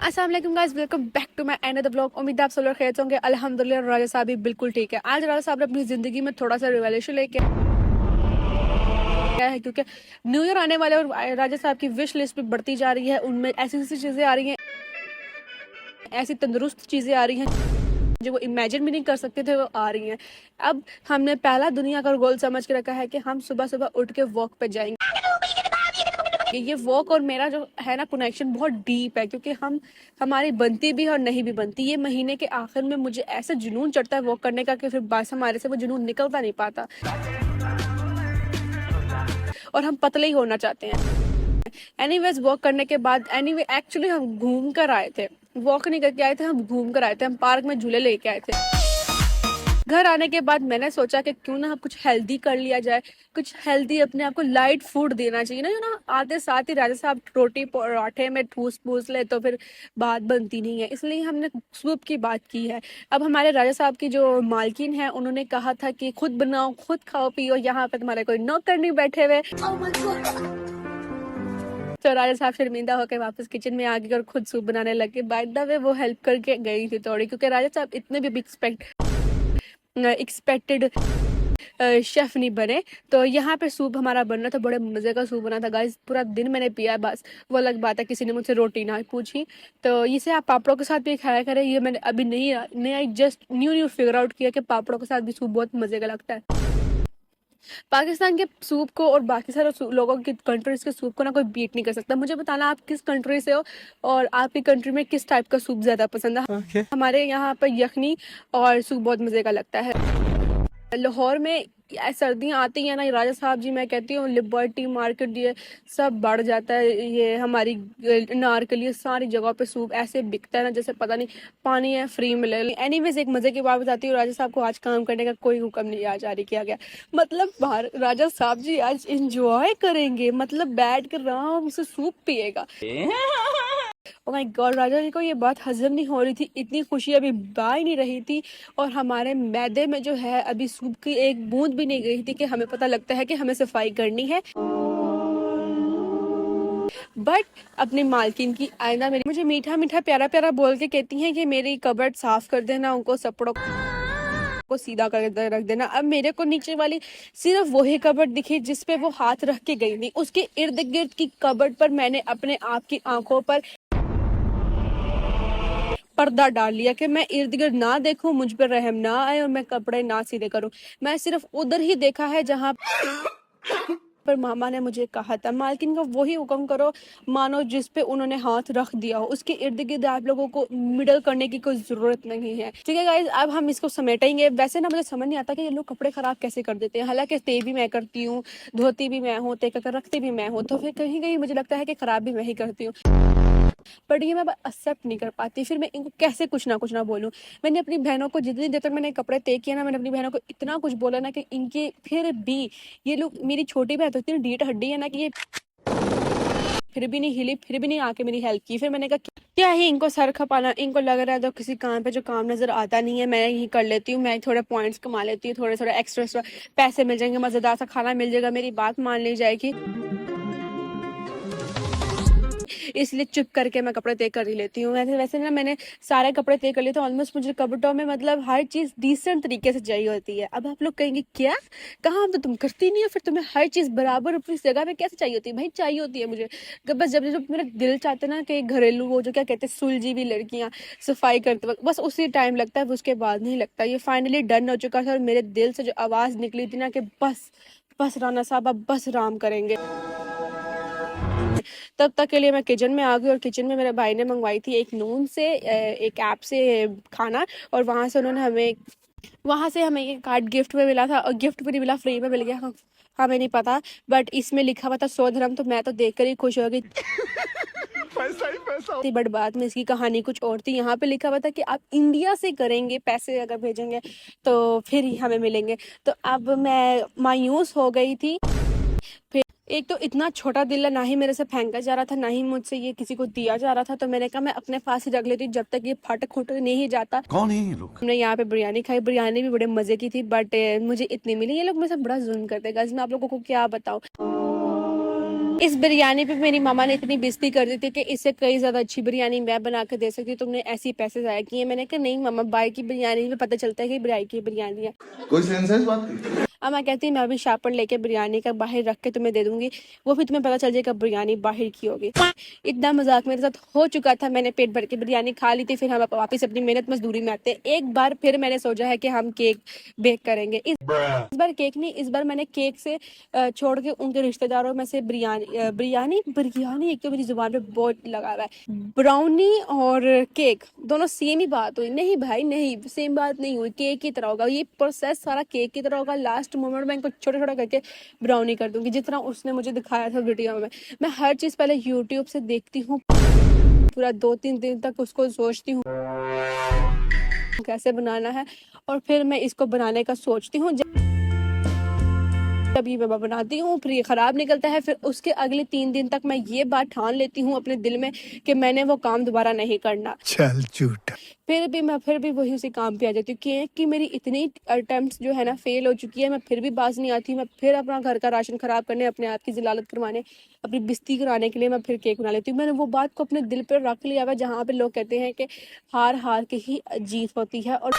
अस्सलाम वालेकुम guys, welcome back to my another blog. उम्मीद है आप सब लोग खैरियत से होंगे। अल्हम्दुलिल्लाह राजा साहब भी बिल्कुल ठीक है। आज राजा साहब ने अपनी जिंदगी में थोड़ा सा रिवॉल्यूशन लेके आया है, क्योंकि न्यू ईयर आने वाला है और राजा साहब की विश लिस्ट भी बढ़ती जा रही है। उनमें ऐसी ऐसी चीजें आ रही हैं, ऐसी तंदुरुस्त चीजें आ रही हैं जो वो इमेजिन भी नहीं कर सकते थे, वो आ रही हैं। अब हमने पहला दुनिया का गोल समझ के रखा है कि हम सुबह सुबह उठ के वॉक पे जाएंगे। ये वॉक और मेरा जो है ना कनेक्शन बहुत डीप है, क्योंकि हमारी बनती भी है और नहीं भी बनती। ये महीने के आखिर में मुझे ऐसा जुनून चढ़ता है वॉक करने का कि फिर बस हमारे से वो जुनून निकलता नहीं पाता और हम पतले ही होना चाहते हैं। एनीवेज वॉक करने के बाद एक्चुअली हम घूम कर आए थे, वॉक नहीं करके आए थे, हम घूम कर आए थे। हम पार्क में झूले लेके आए थे। घर आने के बाद मैंने सोचा कि क्यों ना हम कुछ हेल्दी कर लिया जाए, कुछ हेल्दी अपने आप को लाइट फूड देना चाहिए ना। आते साथ ही राजा साहब रोटी पराठे में ठूस पूस ले तो फिर बात बनती नहीं है, इसलिए हमने सूप की बात की है। अब हमारे राजा साहब की जो मालकिन है, उन्होंने कहा था कि खुद बनाओ, खुद खाओ पियो, यहाँ पे तुम्हारे कोई नौकर नहीं बैठे हुए। तो राजा साहब शर्मिंदा होकर वापस किचन में आ गए और खुद सूप बनाने लगे। बाय द वे वो हेल्प करके गई थी थोड़ी, क्योंकि राजा साहब इतने भी एक्सपेक्टेड शेफ नहीं बने। तो यहाँ पे सूप हमारा बन रहा था, बड़े मजे का सूप बना था गाइस। पूरा दिन मैंने पिया, बस वो अलग बात है किसी ने मुझसे रोटी ना पूछी। तो इसे आप पापड़ों के साथ भी खाया करें। ये मैंने अभी नहीं नया जस्ट न्यू फिगर आउट किया कि पापड़ों के साथ भी सूप बहुत मजे का लगता है। पाकिस्तान के सूप को और बाकी सारे लोगों की कंट्रीज के सूप को ना कोई बीट नहीं कर सकता। मुझे बताना आप किस कंट्री से हो और आपकी कंट्री में किस टाइप का सूप ज्यादा पसंद है। हमारे यहाँ पर यखनी और सूप बहुत मजे का लगता है। लाहौर में सर्दियाँ आती हैं ना, राजा साहब जी, मैं कहती हूँ लिबर्टी मार्केट ये सब बढ़ जाता है। ये हमारी नारकली सारी जगह पे सूप ऐसे बिकता है ना जैसे पता नहीं पानी है फ्री मिले। एनीवेज एक मजे की बात बताती हूँ, राजा साहब को आज काम करने का कोई हुक्म नहीं आज जारी किया गया। मतलब बाहर राजा साहब जी आज इंजॉय करेंगे, मतलब बैठ कर आराम से सूप पिएगा। ओ माय गॉड, राजा जी को ये बात हजम नहीं हो रही थी, इतनी खुशी अभी बा ही नहीं रही थी और हमारे मैदे में जो है अभी सूप की एक बूंद भी नहीं गई थी कि हमें पता लगता है कि हमें सफाई करनी है। बट अपनी मालकिन की आईना मेरी मुझे मीठा मीठा प्यारा प्यारा बोल के कहती हैं कि मेरी कबर्ड साफ कर देना, उनको सपड़ों को सीधा कर रख देना। अब मेरे को नीचे वाली सिर्फ वही कबर्ड दिखी जिसपे वो हाथ रख के गई थी। उसके इर्द गिर्द की कबर्ड पर मैंने अपने आप की आंखों पर पर्दा डाल लिया कि मैं इर्द गिर्द ना देखूं, मुझ पर रहम ना आए और मैं कपड़े ना सीधे करूं। मैं सिर्फ उधर ही देखा है जहां पर मामा ने मुझे कहा था मालकिन का वही हुक्म करो मानो जिस पे उन्होंने हाथ रख दिया हो। उसके इर्द गिर्द आप लोगों को मिडल करने की कोई जरूरत नहीं है। ठीक है गाइज, अब हम इसको समेटेंगे। वैसे ना मुझे समझ नहीं आता कि ये लोग कपड़े खराब कैसे कर देते हैं, हालांकि तय भी मैं करती हूँ, धोती भी मैं हूँ, तय कर रखती भी मैं हूँ, तो फिर कहीं कहीं मुझे लगता है कि खराब भी मैं ही करती हूँ। बट ये मैं एक्सेप्ट नहीं कर पाती, फिर मैं इनको कैसे कुछ ना बोलूं। मैंने अपनी बहनों को जितनी देर तक मैंने कपड़े तय किया ना, मैंने अपनी बहनों को इतना कुछ बोला ना कि इनके फिर भी ये लोग, मेरी छोटी बहन तो इतनी ढीठ हड्डी है ना कि ये फिर भी नहीं हिली, फिर भी नहीं आके मेरी हेल्प की। फिर मैंने कहा क्या ही इनको सर खपाना, इनको लग रहा है तो किसी काम पे जो काम नजर आता नहीं है मैं ही कर लेती हूँ, मैं थोड़े पॉइंट्स कमा लेती हूँ, थोड़े थोड़े एक्स्ट्रा पैसे मिल जाएंगे, मजेदार सा खाना मिल जाएगा, मेरी बात मान ली जाएगी, इसलिए चुप करके मैं कपड़े तय कर ही लेती हूँ। वैसे वैसे ना मैंने सारे कपड़े तय कर लिए थे ऑलमोस्ट। मुझे कपड़ों में मतलब हर चीज डिसेंट तरीके से चाहिए होती है। अब आप लोग कहेंगे क्या कहा, तो तुम करती नहीं हो, फिर तुम्हें हर चीज बराबर अपनी जगह पे कैसे चाहिए होती है? भाई चाहिए होती है मुझे, बस जब जब मेरा दिल चाहता है ना कि घरेलू वो जो क्या कहते हैं सुलझी हुई लड़कियां सफाई करते वक्त, बस उसी टाइम लगता है, उसके बाद नहीं लगता। ये फाइनली डन हो चुका था और मेरे दिल से जो आवाज निकली थी ना कि बस बस राना साहब अब बस आराम करेंगे, तब तक के लिए मैं किचन में आ गई। और किचन में मेरे भाई ने मंगवाई थी एक नून से एक ऐप से खाना, और वहां से हमें ये कार्ड गिफ्ट में मिला था, और गिफ्ट भी नहीं मिला, फ्री में मिल गया। हमें नहीं पता, बट इसमें लिखा हुआ था 100 dirham, तो मैं तो देखकर ही खुश हो गई। पैसा ही पैसा। बट बाद में इसकी कहानी कुछ और थी। यहाँ पे लिखा हुआ था कि आप इंडिया से करेंगे, पैसे अगर भेजेंगे तो फिर ही हमें मिलेंगे। तो अब मैं मायूस हो गई थी। फिर एक तो इतना छोटा दिल है, ना ही मेरे से फेंका जा रहा था, ना ही मुझसे ये किसी को दिया जा रहा था। तो मैंने कहा मैं अपने पास ही रख लेती जब तक ये फट खुट नहीं जाता। कौन है ये लोग? हमने यहाँ पे बिरयानी खाई, बिरयानी भी बड़े मजे की थी, बट मुझे इतनी मिली। ये लोग मेरे से बड़ा जुल्म करते हैं गाइस, मैं आप लोगों को क्या बताऊं। इस बिरयानी पे मेरी मामा ने इतनी बेइज्जती कर दी थी कि इससे कई ज़्यादा अच्छी बिरयानी मैं बना के दे सकती हूँ, तुमने ऐसी पैसे ज़ाया किए। मैंने कहा नहीं मामा, बाई की बिरयानी में पता चलता है कि बाई की बिरयानी है। कोई सेंस है इस बात की? अब मैं कहती मैं अभी शापर लेके बिरयानी का बाहर रख के तुम्हें दे दूंगी, वो भी तुम्हें पता चल जाएगा बिरयानी बाहर की होगी। इतना मजाक मेरे साथ हो चुका था, मैंने पेट भर के बिरयानी खा ली थी। फिर हम वापस अपनी मेहनत मजदूरी में आते हैं। एक बार फिर मैंने सोचा है कि हम केक बेक करेंगे। इस बार केक नहीं, इस बार मैंने केक से छोड़ के उनके रिश्तेदारों में से बिरयानी एक तो मेरी जुबान पे बहुत लगा हुआ है। ब्राउनी और केक दोनों सेम ही बात हुई? नहीं भाई नहीं, सेम बात नहीं हुई। केक की तरह होगा ये प्रोसेस, सारा केक की तरह होगा। लास्ट मोमेंट में इनको छोटा छोटा करके ब्राउनी कर दूंगी, जितना उसने मुझे दिखाया था वीडियो में। मैं हर चीज पहले यूट्यूब से देखती हूँ, पूरा 2-3 दिन तक उसको सोचती हूँ कैसे बनाना है, और फिर मैं इसको बनाने का सोचती हूँ। जब ये मैं बनाती हूँ फिर ये खराब निकलता है, फिर उसके अगले 3 दिन तक मैं ये बात ठान लेती हूँ अपने दिल में कि मैंने वो काम दोबारा नहीं करना। चल झूठा। फिर भी वही उसी काम पे आ जाती हूँ कि मेरी इतनी अटेम्प्ट्स जो है ना फेल हो चुकी है, मैं फिर भी बाज नहीं आती। मैं फिर अपना घर का राशन खराब करने, अपने आप की जिलालत करवाने, अपनी बेइज्जती कराने के लिए मैं फिर केक बना लेती हूँ। मैंने वो बात को अपने दिल पर रख लिया हुआ, जहाँ पे लोग कहते हैं कि हार हार के ही जीत होती है, और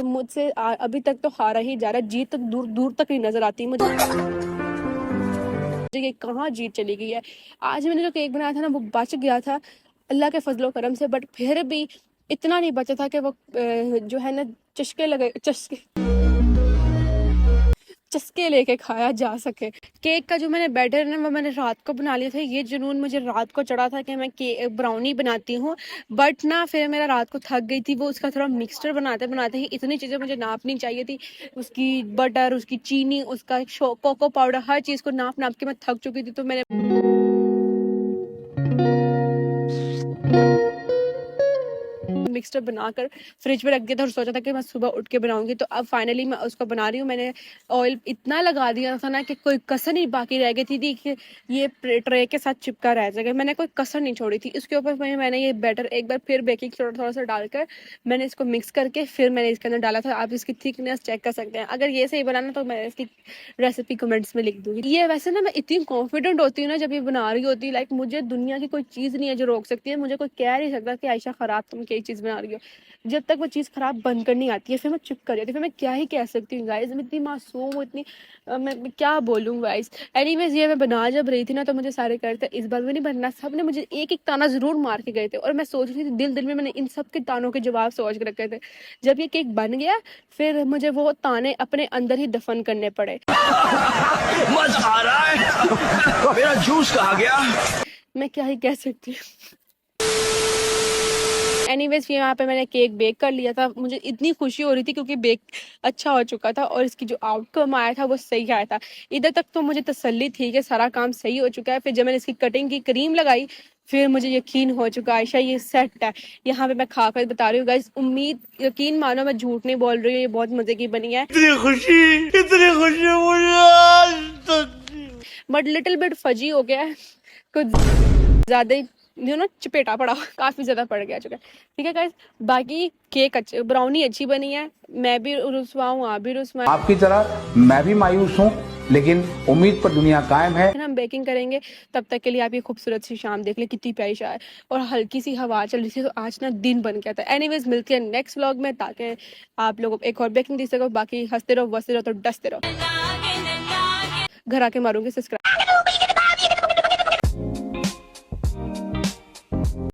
मुझसे अभी तक तो हारा ही जा रहा है। जीत तक दूर दूर तक नहीं नजर आती मुझे, ये कहाँ जीत चली गई है। आज मैंने जो केक बनाया था ना वो बच गया था अल्लाह के फजलो करम से, बट फिर भी इतना नहीं बचा था कि वो जो है ना चस्के लेके खाया जा सके। केक का जो मैंने बैटर है ना वो मैंने रात को बना लिया था। ये जुनून मुझे रात को चढ़ा था कि मैं ब्राउनी बनाती हूँ, बट ना फिर मेरा रात को थक गई थी। वो उसका थोड़ा मिक्सचर बनाते बनाते ही इतनी चीज़ें मुझे नापनी चाहिए थी, उसकी बटर, उसकी चीनी, उसका कोको पाउडर, हर चीज़ को नाप नाप के मैं थक चुकी थी। तो मैंने मिक्सचर बनाकर फ्रिज में रख दिया था और सोचा था कि मैं सुबह उठ के बनाऊंगी। तो अब फाइनली मैं उसको बना रही हूँ। मैंने ऑयल इतना लगा दिया था ना कि कोई कसर नहीं बाकी रह गई थी कि ये ट्रे के साथ चिपका रह जाएगा। मैंने कोई कसर नहीं छोड़ी थी। इसके ऊपर मैंने ये बैटर एक बार फिर बेकिंग सोडा थोड़ा सा डालकर मैंने इसको मिक्स करके फिर मैंने इसके अंदर डाला था। आप इसकी थिकनेस चेक कर सकते हैं। अगर ये सही बनाना तो मैं इसकी रेसिपी कमेंट्स में लिख दूंगी। ये वैसे ना मैं इतनी कॉन्फिडेंट होती हूँ ना जब ये बना रही होती है, लाइक मुझे दुनिया की कोई चीज़ नहीं है जो रोक सकती है। मुझे कोई कह नहीं सकता कि आयशा खराब तुम क्या चीज़ बना रही हो। जब तक वो चीज़ खराब बनकर नहीं आती है फिर मैं चुप कर जाती हूँ। फिर मैं क्या ही कह सकती हूँ गाइस, मैं इतनी मासूम हूँ, इतनी मैं क्या बोलूँ गाइस। एनीवेज ये मैं बना जब रही थी ना तो मुझे सारे कहते इस बार भी नहीं बनना। सब ने मुझे एक एक ताना जरूर मार के गए थे और मैं सोच रही थी दिल दिल में, मैंने इन सब के तानों के जवाब सोच के रखे थे। जब ये केक बन गया फिर मुझे वो ताने अपने अंदर ही दफन करने पड़े। मजा आ रहा है। मेरा जूस कहाँ गया? मैं क्या ही कह सकती हूँ। एनीवेज यहाँ पे मैंने केक बेक कर लिया था। मुझे इतनी खुशी हो रही थी क्योंकि बेक अच्छा हो चुका था और इसकी जो आउटकम आया था वो सही आया था। इधर तक तो मुझे तसल्ली थी कि सारा काम सही हो चुका है। फिर जब मैंने इसकी कटिंग की, क्रीम लगाई, फिर मुझे यकीन हो चुका आयशा ये सेट है। यहाँ पे मैं खाकर बता रही हूँ गाइस, उम्मीद यकीन मानो मैं झूठ नहीं बोल रही हूँ, ये बहुत मजे की बनी है। इतनी खुशी मुझे, बट लिटिल बिट फजी हो गया है, कुछ ज्यादा ही ना चपेटा पड़ा, काफी ज्यादा पड़ गया चुका है। ठीक है गाइस, बाकी केक अच्छी, ब्राउनी अच्छी बनी है। मैं भी रुस्वा हूँ, आप भी रुस्वा। आपकी तरह मैं भी मायूस हूँ, लेकिन उम्मीद पर दुनिया कायम है। हम बेकिंग करेंगे तब तक के लिए आप ये खूबसूरत सी शाम देख ले, कितनी प्यारी शाम है और हल्की सी हवा चल रही थी। तो आज ना दिन बन गया था। एनीवेज मिलती है नेक्स्ट व्लॉग में, ताकि आप लोगों को एक और बेकिंग दे सको। बाकी हंसते रहो, बसते रहो, तो डसते रहो। घर आके मारूंगी सब्सक्राइब।